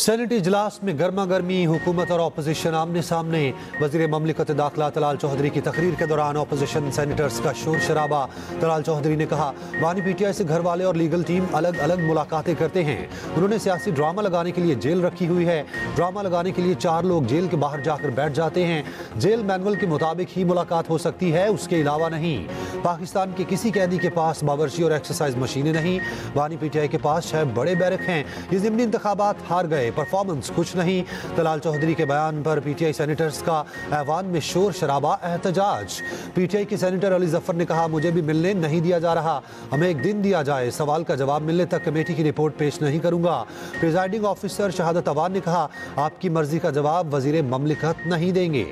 Senate इजलास में गर्मा गर्मी हुकूमत और अपोजिशन आमने सामने। वजीर ममलिकत दाखिला तलाल चौधरी की तकरीर के दौरान अपोजिशन सेनेटर्स का शोर शराबा। तलाल चौधरी ने कहा, बानी पीटीआई से घर वाले और लीगल टीम अलग अलग मुलाकातें करते हैं। उन्होंने सियासी ड्रामा लगाने के लिए जेल रखी हुई है। ड्रामा लगाने के लिए 4 लोग जेल के बाहर जाकर बैठ जाते हैं। जेल मैनुअल के मुताबिक ही मुलाकात हो सकती है, उसके अलावा नहीं। पाकिस्तान के किसी कैदी के पास बावर्ची और एक्सरसाइज मशीनें नहीं। बानी पीटीआई के पास 6 बड़े बैरक हैं। ये ज़िमनी इंतखाबात हार गए, परफॉर्मेंस कुछ नहीं। तलाल चौधरी के बयान पर पीटीआई सेनेटर्स का ऐवान में शोर शराबा, एहतजाज। पीटीआई के सेनेटर अली जफर ने कहा, मुझे भी मिलने नहीं दिया जा रहा, हमें एक दिन दिया जाए, सवाल का जवाब मिलने तक कमेटी की रिपोर्ट पेश नहीं करूंगा। प्रिजाइडिंग ऑफिसर शहादत अवान ने कहा, आपकी मर्जी का जवाब वजीर ममलिकत नहीं देंगे।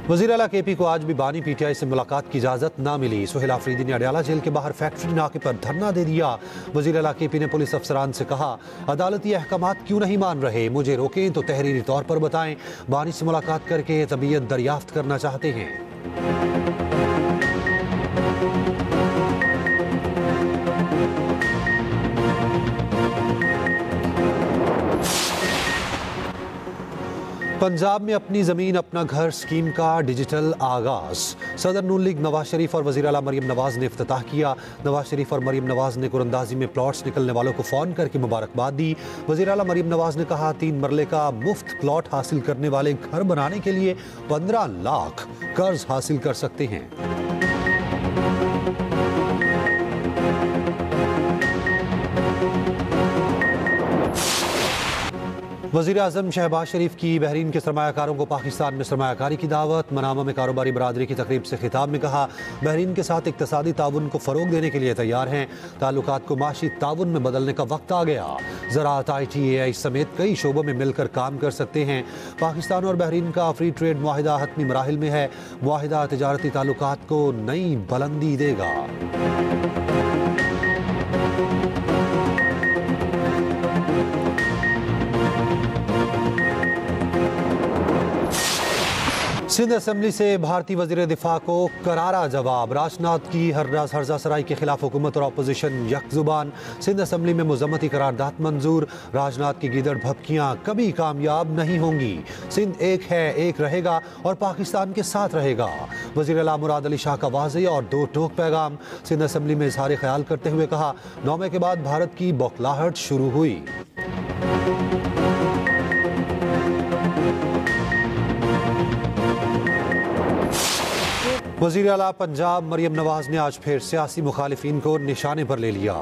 वज़ीर आला केपी को आज भी बानी पीटीआई से मुलाकात की इजाज़त ना मिली। सुहेल आफरीदी ने अडयाला जेल के बाहर फैक्ट्री नाके पर धरना दे दिया। वज़ीर आला केपी ने पुलिस अफसरान से कहा, अदालती अहकामात क्यों नहीं मान रहे, मुझे रोकें तो तहरीरी तौर पर बताएं। बानी से मुलाकात करके तबीयत दरियाफ्त करना चाहते हैं। पंजाब में अपनी ज़मीन अपना घर स्कीम का डिजिटल आगाज। सदर नून लीग नवाज शरीफ और वज़ीर आला मरीम नवाज ने इफ्तिताह किया। नवाज शरीफ और मरीम नवाज ने कुरंदाजी में प्लॉट्स निकलने वालों को फ़ोन करके मुबारकबाद दी। वज़ीर आला मरीम नवाज ने कहा, 3 मरले का मुफ्त प्लॉट हासिल करने वाले घर बनाने के लिए 15 लाख कर्ज हासिल कर सकते हैं। वज़ीर आज़म शहबाज शरीफ की बहरीन के सरमायाकारों को पाकिस्तान में सरमायाकारी की दावत। मनामा में कारोबारी बरादरी की तकरीब से खिताब में कहा, बहरीन के साथ इक्तिसादी ताउन को फ़रोग देने के लिए तैयार हैं। ताल्लुकात को माशी ताउन में बदलने का वक्त आ गया। ज़राअत, ITAI समेत कई शोबों में मिलकर काम कर सकते हैं। पाकिस्तान और बहरीन का फ्री ट्रेड मुआहिदा हतमी मराहिल में है। मुआहिदा तिजारती ताल्लुकात को नई बुलंदी देगा। सिंध असेंबली से भारतीय वज़ीर दिफा को करारा जवाब। राजनाथ की हर्जा सराई के खिलाफ हुकूमत और अपोजिशन यकजुबान। सिंध असेंबली में मुज़म्मती करारदाद मंजूर। राजनाथ की गीदड़ भभकियाँ कभी कामयाब नहीं होंगी। सिंध एक है, एक रहेगा और पाकिस्तान के साथ रहेगा। वज़ीर आला मुराद अली शाह का वाज़ेह और 2 टोक पैगाम। सिंध असेंबली में इज़हार ख्याल करते हुए कहा, 9 मई के बाद भारत की बौखलाहट शुरू हुई। वज़ीर आला पंजाब मरीम नवाज ने आज फिर सियासी मुखालिफिन को निशाने पर ले लिया।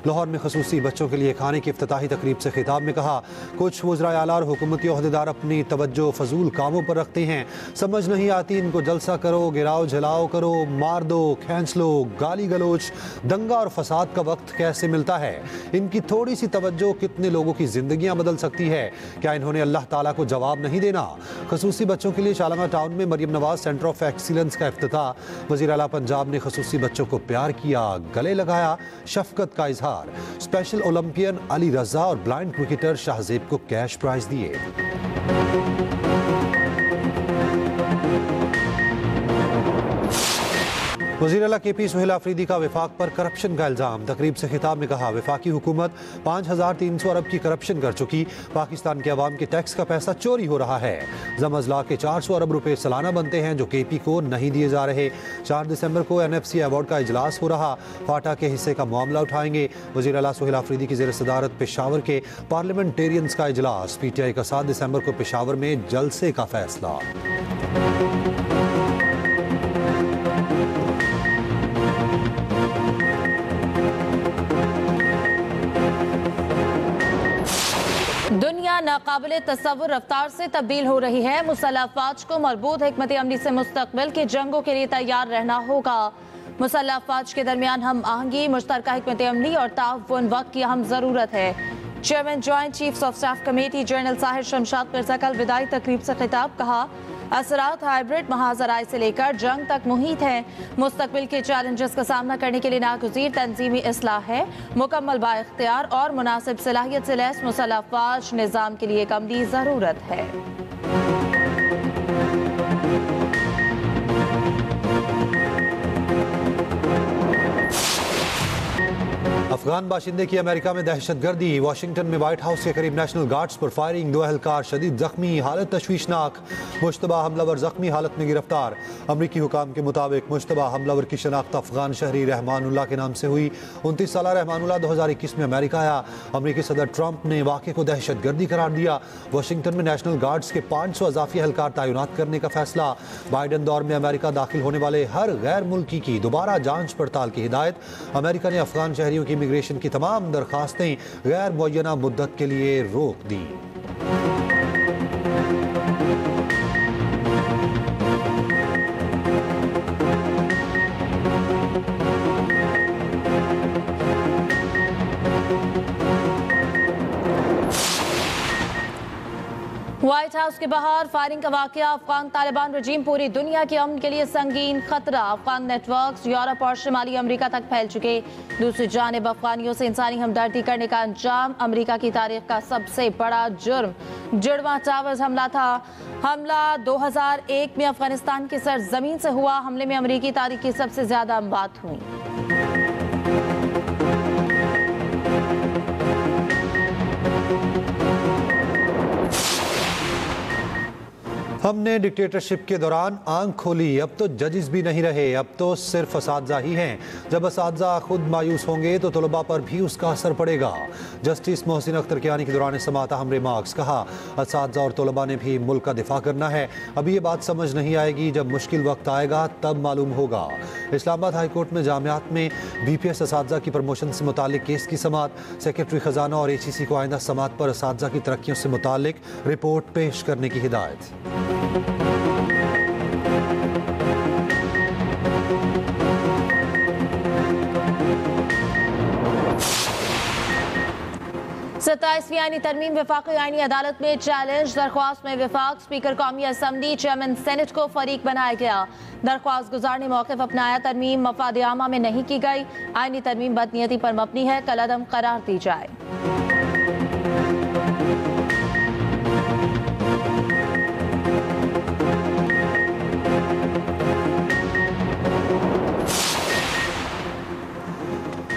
लाहौर में खसूसी बच्चों के लिए खाने की इफ्तिताही तकरीब से खिताब में कहा, कुछ वज़राए आला और हुकूमती ओहदेदार अपनी तवज्जो फजूल कामों पर रखते हैं। समझ नहीं आती इनको जलसा करो, गिराओ झलाओ करो, मार दो, खींच लो, गाली गलोच, दंगा और फसाद का वक्त कैसे मिलता है। इनकी थोड़ी सी तवज्जो कितने लोगों की जिंदगियां बदल सकती है। क्या इन्होंने अल्लाह ताला को जवाब नहीं देना। खसूसी बच्चों के लिए शालामा टाउन में Maryam Nawaz centre of excellence का इफ्तिताह। वज़ीर आला पंजाब ने खसूसी बच्चों को प्यार किया, गले लगाया, शफकत का इजहार। स्पेशल ओलंपियन अली रजा और ब्लाइंड क्रिकेटर शाहजेब को कैश प्राइज दिए। वज़ीर आला केपी सुहेल आफरीदी का विफाक पर करप्शन का इल्ज़ाम। तकरीब से खिताब में कहा, वफाकी हुकूमत 5300 अरब की करप्शन कर चुकी। पाकिस्तान के अवाम के टैक्स का पैसा चोरी हो रहा है। जमजला के 400 अरब रुपए सालाना बनते हैं जो केपी को नहीं दिए जा रहे। 4 दिसंबर को NFC अवार्ड का इजलास हो रहा, फाटा के हिस्से का मामला उठाएंगे। वज़ीर आला सुहेल आफरीदी की ज़ेर सदारत पेशावर के पार्लियामेंटेरियंस का इजलास। PTI का 7 दिसंबर को पेशावर में जलसे का फैसला। दुनिया नाकाबिले तसव्वुर रफ्तार से तब्दील हो रही है। मुसल्लह अफवाज को मरबूत हिकमत अमली से मुस्तकबिल की जंगों के लिए तैयार रहना होगा। मुसल्लह अफवाज के दरमियान हम आहंगी, मुश्तरका हिकमत अमली और ताउन वक्त की अहम ज़रूरत है। Chairman joint chiefs of staff committee general Sahir Shamshad Mirza कल विदाई तकरीब से खिताब कहा, असरात हाइब्रिड महाजराए से लेकर जंग तक मुहित है। मुस्तकबिल के चैलेंजेस का सामना करने के लिए नागुज़ीर तंजीमी इस्लाह है। मुकम्मल बाइख्तियार और मुनासिब सलाहियत से लैस मुसल्लह अफवाज निज़ाम के लिए एक अमली ज़रूरत है। अफगान बाशिंदे की अमेरिका में दहशतगर्दी। वाशिंगटन में व्हाइट हाउस के करीब नेशनल गार्ड्स पर फायरिंग। 2 एहलकार शदीद जख्मी, हालत तशवीशनाक। मुश्तबा हमलावर जख्मी हालत में गिरफ्तार। अमरीकी हुकाम के मुताबिक मुश्तबा हमलावर की शनाख्त अफगान शहरी रहमानुल्लाह के नाम से हुई। 29 साल रहमानुल्लाह 2021 में अमेरिका आया। अमरीकी सदर ट्रंप ने वाक़े को दहशतगर्दी करार दिया। वाशिंगटन में नेशनल गार्ड्स के 500 अजाफी एहलकार तैनात करने का फैसला। बाइडन दौर में अमेरिका दाखिल होने वाले हर गैर मुल्की की दोबारा जांच पड़ताल की हिदायत। अमेरिका ने अफगान शहरियों की इमिग्रेशन की तमाम दरखास्तें गैर मुअय्यना मुद्दत के लिए रोक दी। व्हाइट हाउस के बाहर फायरिंग का वाकया। अफगान तालिबान रजीम पूरी दुनिया के अमन के लिए संगीन खतरा। अफगान नेटवर्क्स यूरोप और शिमाली अमेरिका तक फैल चुके। दूसरी जानिब अफगानियों से इंसानी हमदर्दी करने का अंजाम अमेरिका की तारीख का सबसे बड़ा जुर्म जुड़वा टावर्स हमला था। हमला 2001 में अफगानिस्तान की सरजमीन से हुआ। हमले में अमेरिकी तारीख की सबसे ज्यादा अमवात हुई। हमने डिक्टेटरशिप के दौरान आंख खोली, अब तो जजेस भी नहीं रहे, अब तो सिर्फ असातिज़ा ही हैं। जब असातिज़ा खुद मायूस होंगे तो तलबा पर भी उसका असर पड़ेगा। जस्टिस मोहसिन अख्तर कियानी के दौरान समाअत अहम रिमार्क्स। कहा, असातिज़ा और तलबा ने भी मुल्क का दिफा करना है। अभी ये बात समझ नहीं आएगी, जब मुश्किल वक्त आएगा तब मालूम होगा। इस्लामाबाद हाई कोर्ट में जामियात में BPS असातिज़ा की प्रमोशन से मुतालिक केस की समाअत। सेक्रेटरी खजाना और ACC को आइंदा समाअत पर असातिज़ा की तरक्कियों से मुतालिक रिपोर्ट पेश करने की हिदायत। सत्ताईसवीं आईनी तरमीम वफाकी आईनी अदालत में चैलेंज। दरख्वास्त में वफाक स्पीकर कौमी असम्बली चेयरमैन सेनेट को फरीक बनाया गया। दरख्वास्त गुजार ने मौक़िफ़ अपनाया, तरमीम मफाद आमा में नहीं की गई। आईनी तरमीम बदनीयती पर मबनी है, कलअदम करार दी जाए।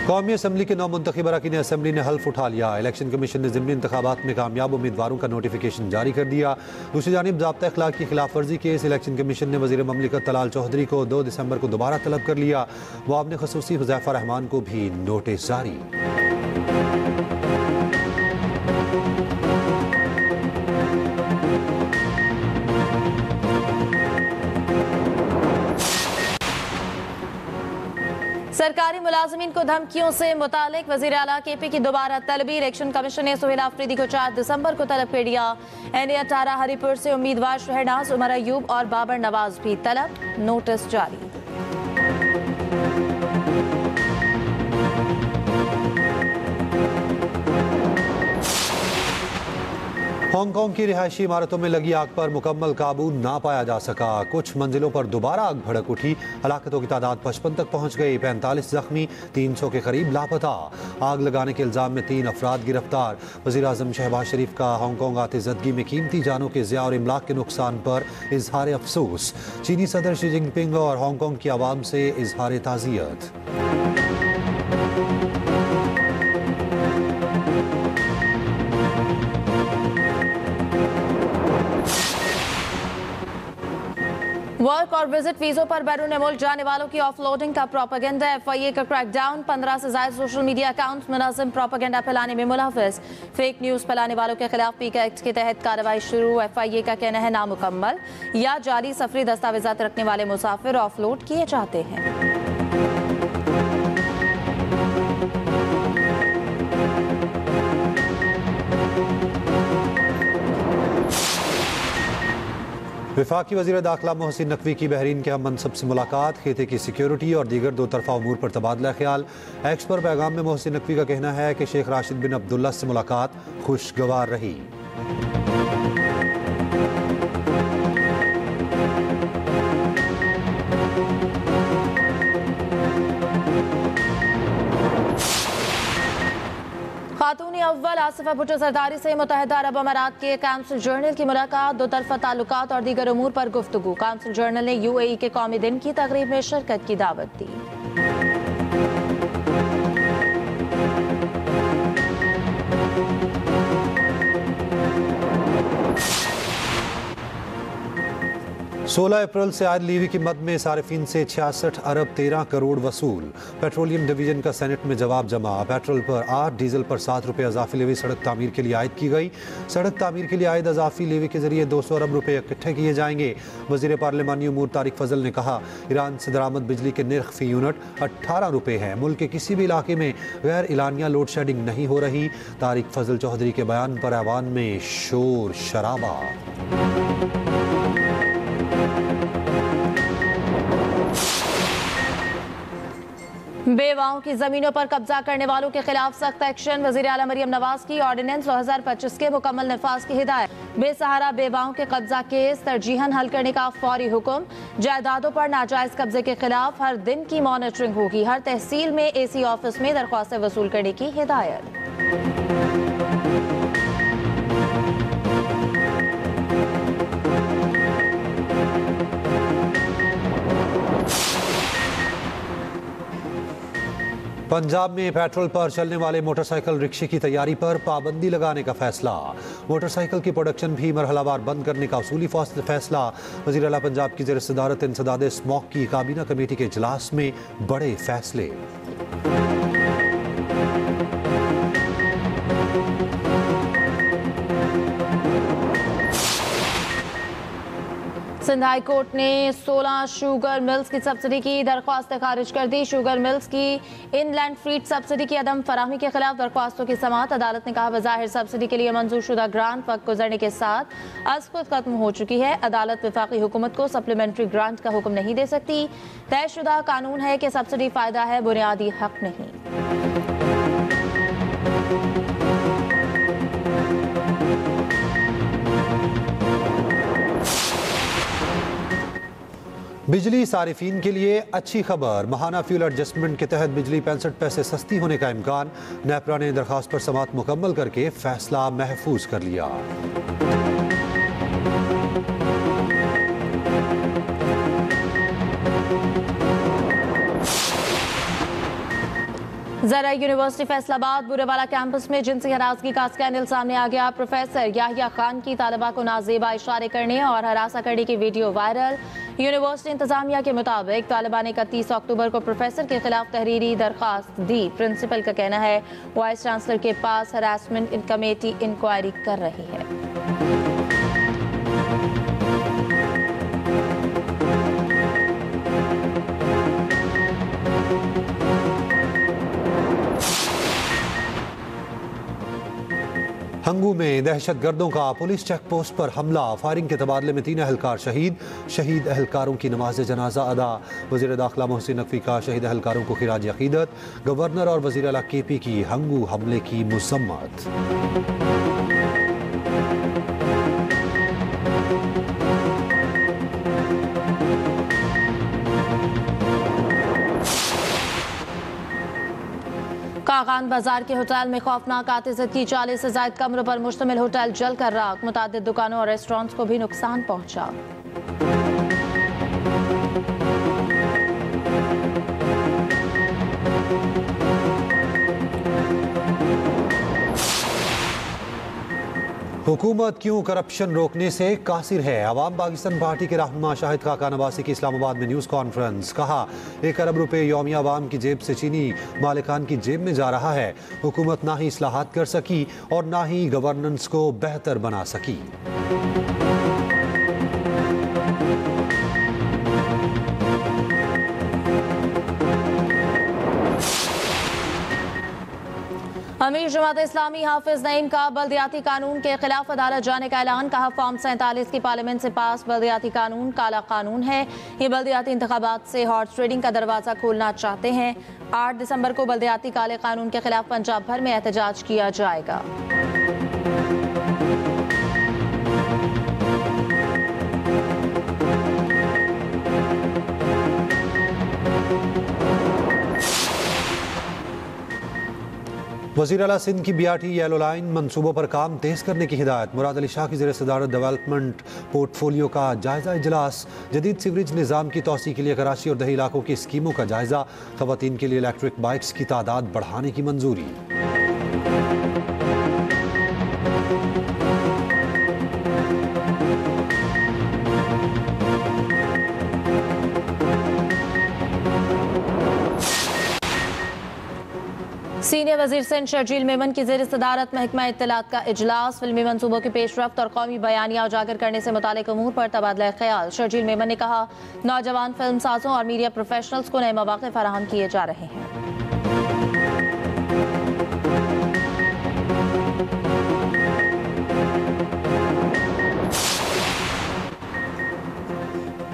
कौमी असम्बली के 9 मुंतखब अरकान असम्बली ने हल्फ उठा लिया। इलेक्शन कमीशन ने ज़िमनी इंतखाबात में कामयाब उम्मीदवारों का नोटिफिकेशन जारी कर दिया। दूसरी जानिब ज़ाब्ता अखलाक की खिलाफ वर्जी केस। इलेक्शन कमीशन ने वज़ीर ममलिकत तलाल चौधरी को 2 दिसंबर को दोबारा तलब कर लिया। मुआविन ख़ुसूसी हुज़ैफ़ा रहमान को भी नोटिस जारी। सरकारी मुलाजमीन को धमकियों से मुतालिक वज़ीर आला KP की दोबारा तलबी। इलेक्शन कमीशन ने सुहेल आफरीदी को 4 दिसंबर को तलब कर दिया। NA-18 हरीपुर से उम्मीदवार शहनाज, उमर अयूब और बाबर नवाज भी तलब। नोटिस जारी। हांगकांग की रिहायशी इमारतों में लगी आग पर मुकम्मल काबू ना पाया जा सका। कुछ मंजिलों पर दोबारा आग भड़क उठी। हलाकतों की तादाद 55 तक पहुंच गई। 45 जख्मी, 300 के करीब लापता। आग लगाने के इल्जाम में 3 अफराद गिरफ्तार। वज़ीर आज़म शहबाज शरीफ का हांगकांग आते ज़दगी में कीमती जानों के ज़िया और इमलाक के नुकसान पर इजहार अफसोस। चीनी सदर शी जिनपिंग और हांगकांग की आवाम से इजहार ताज़ियत। वर्क और विजिट वीजों पर बैरून मुल्क जाने वालों की ऑफलोडिंग का प्रोपेगेंडा। FIA का क्रैकडाउन। 15 से ज्यादा सोशल मीडिया अकाउंट मुनाज़िम प्रोपेगेंडा फैलाने में मुलव्वस। फेक न्यूज फैलाने वालों के खिलाफ पीका एक्ट के तहत कार्रवाई शुरू। FIA का कहना है नामुकम्मल या जारी सफरी दस्तावेजात रखने वाले मुसाफिर ऑफलोड किए जाते हैं। वफाकी वज़ीर दाखिला मोहसिन नकवी की बहरीन के हम मनसब से मुलाकात। खिते की सिक्योरिटी और दीगर 2 तरफ़ा उमूर पर तबादला ख्याल। एक्स पर पैगाम में मोहसिन नकवी का कहना है कि शेख राशिद बिन अब्दुल्ला से मुलाकात खुशगवार रही। खातून अव्वल आसिफा भुट्टो जरदारी से मुत्तहिदा अरब अमारात के काउंसिल जनरल की मुलाकात। 2 तरफ़ा ताल्लुकात और दीगर उमूर पर गुफ्तगू। काउंसिल जनरल ने UAE के कौमी दिन की तकरीब में शिरकत की दावत दी। 16 अप्रैल से आयद लीवी की मद में सारिफिन से 66 अरब 13 करोड़ वसूल। पेट्रोलियम डिवीजन का सेनेट में जवाब जमा। पेट्रोल पर 8, डीजल पर 7 रुपये अजाफी लेवी सड़क तामीर के लिए आयद की गई। सड़क तामीर के लिए आयद अजाफी लेवी के जरिए 200 अरब रुपये इकट्ठे किए जाएंगे। वजीर पार्लिमानी उमूर तारिक फजल ने कहा, ईरान से दरामद बिजली के निर्ख फी यूनिट 18 रुपये है। मुल्क के किसी भी इलाके में गैर इलानिया लोड शेडिंग नहीं हो रही। तारिक फजल चौधरी के बयान पर ऐवान में शोर शराबा। बेवाओं की जमीनों पर कब्जा करने वालों के खिलाफ सख्त एक्शन। वजीर आला मरियम नवाज की ऑर्डिनेंस 2025 के मुकम्मल नफाज की हिदायत। बेसहारा बेवाओं के कब्जा केस तरजीहन हल करने का फौरी हुक्म। जायदादों पर नाजायज कब्जे के खिलाफ हर दिन की मॉनिटरिंग होगी। हर तहसील में AC ऑफिस में दरख्वास्तें वसूल करने की हिदायत। पंजाब में पेट्रोल पर चलने वाले मोटरसाइकिल रिक्शे की तैयारी पर पाबंदी लगाने का फैसला। मोटरसाइकिल की प्रोडक्शन भी मरहलावार बंद करने का उसूली फैसला। वज़ीर आला पंजाब की ज़ेर सदारत इंसदाद स्मॉग की काबीना कमेटी के इजलास में बड़े फैसले। सिंध हाई कोर्ट ने 16 शुगर मिल्स की सब्सिडी की दरख्वास्त खारिज कर दी। शुगर मिल्स की इनलैंड फीड सब्सिडी की अदम फराहमी के खिलाफ दरख्वास्तों की समाअत। अदालत ने कहा, बज़ाहिर सब्सिडी के लिए मंजूर शुदा ग्रांट वक्त गुजरने के साथ अज़ खुद खत्म हो चुकी है। अदालत वफाकी हुकूमत को सप्लीमेंट्री ग्रांट का हुक्म नहीं दे सकती। तयशुदा कानून है कि सब्सिडी फ़ायदा है, बुनियादी हक नहीं। बिजली सारिफीन के लिए अच्छी खबर। महाना फ्यूल एडजस्टमेंट के तहत बिजली 65 पैसे सस्ती होने का इम्कान। नेपरा ने दरखास्त पर समाअत मुकम्मल करके फैसला महफूज कर लिया। ज़रा यूनिवर्सिटी फैसलाबाद बुरेवाला कैंपस में जिनसी हरासगी का स्कैंडल सामने आ गया। प्रोफेसर याहिया खान की तालिबा को नाजेबा इशारे करने और हरासा करने की वीडियो वायरल। यूनिवर्सिटी इंतजामिया के मुताबिक तालिबा ने 31 अक्टूबर को प्रोफेसर के खिलाफ तहरीरी दरखास्त दी। प्रिंसिपल का कहना है वाइस चांसलर के पास हरासमेंट कमेटी इंक्वायरी कर रही है। हंगू में दहशतगर्दों का पुलिस चेक पोस्ट पर हमला। फायरिंग के तबादले में 3 अहलकार शहीद। शहीद अहलकारों की नमाज जनाजा अदा। वज़ीर दाखिला मोहसिन नकवी का शहीद अहलकारों को खिराज अकीदत। गवर्नर और वज़ीर आला KP की हंगू हमले की मज़म्मत। कागान बाजार के होटल में खौफनाक आतिशत की। 40 से ज्यादा कमरों पर मुश्तमिल होटल जलकर राख। मुतादिद दुकानों और रेस्टोरेंट्स को भी नुकसान पहुंचा। हुकूमत क्यों करप्शन रोकने से कासिर है। अवाम पाकिस्तान पार्टी के रहनुमा शाहिद खाका नवासी की इस्लामाबाद में न्यूज़ कॉन्फ्रेंस। कहा, 1 अरब रुपए यौमिया अवाम की जेब से चीनी मालिकान की जेब में जा रहा है। हुकूमत ना ही इस्लाहात कर सकी और ना ही गवर्नेंस को बेहतर बना सकी। अमीर जमात इस्लामी हाफिज नईम का बल्दियाती कानून के खिलाफ अदालत जाने का ऐलान। कहा, फॉर्म 47 की पार्लियामेंट से पास बल्दियाती कानून काला कानून है। ये बल्दियाती इंतखाबात से हॉर्स ट्रेडिंग का दरवाजा खोलना चाहते हैं। 8 दिसंबर को बल्दियाती काले कानून के खिलाफ पंजाब भर में एहतजाज किया जाएगा। वज़ीर आला सिंध की BRT येलो लाइन मंसूबों पर काम तेज करने की हिदायत। मुराद अली शाह की ज़ेर सदारत डेवलपमेंट पोर्टफोलियो का जायजा इजलास। जदीद सीवरेज निज़ाम की तोसी के लिए कराची और दही इलाकों की स्कीमों का जायजा। ख़वातीन के लिए इलेक्ट्रिक बाइक्स की तादाद बढ़ाने की मंजूरी। वजीर सिंध शर्जील मेमन की ज़ेर सदारत महकमा इत्तलात का इजलास फिल्मी मंसूबों की पेशरफ्त और कौमी बयानिया उजागर करने से मुतालिक अमूर पर तबादला ख्याल। शर्जील मेमन ने कहा, नौजवान फिल्म साजों और मीडिया प्रोफेशनल्स को नए मौके फराहम किए जा रहे हैं।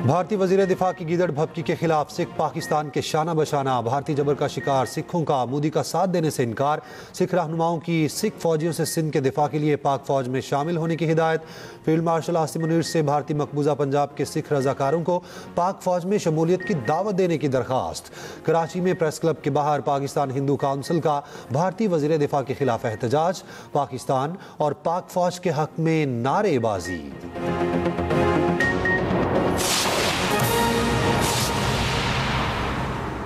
भारतीय वजीर दिफा की गीदड़ भपकी के खिलाफ सिख पाकिस्तान के शाना बशाना। भारतीय जबर का शिकार सिखों का मोदी का साथ देने से इनकार। सिख रहनुमाओं की सिख फौजियों से सिंध के दिफा के लिए पाक फौज में शामिल होने की हिदायत। फील्ड मार्शल आसिम मुनीर से भारतीय मकबूजा पंजाब के सिख रजाकारों को पाक फौज में शमूलियत की दावत देने की दरख्वास्त। कराची में प्रेस क्लब के बाहर पाकिस्तान हिंदू काउंसिल का भारतीय वजीर दिफा के खिलाफ एहतजाज। पाकिस्तान और पाक फौज के हक में नारेबाजी।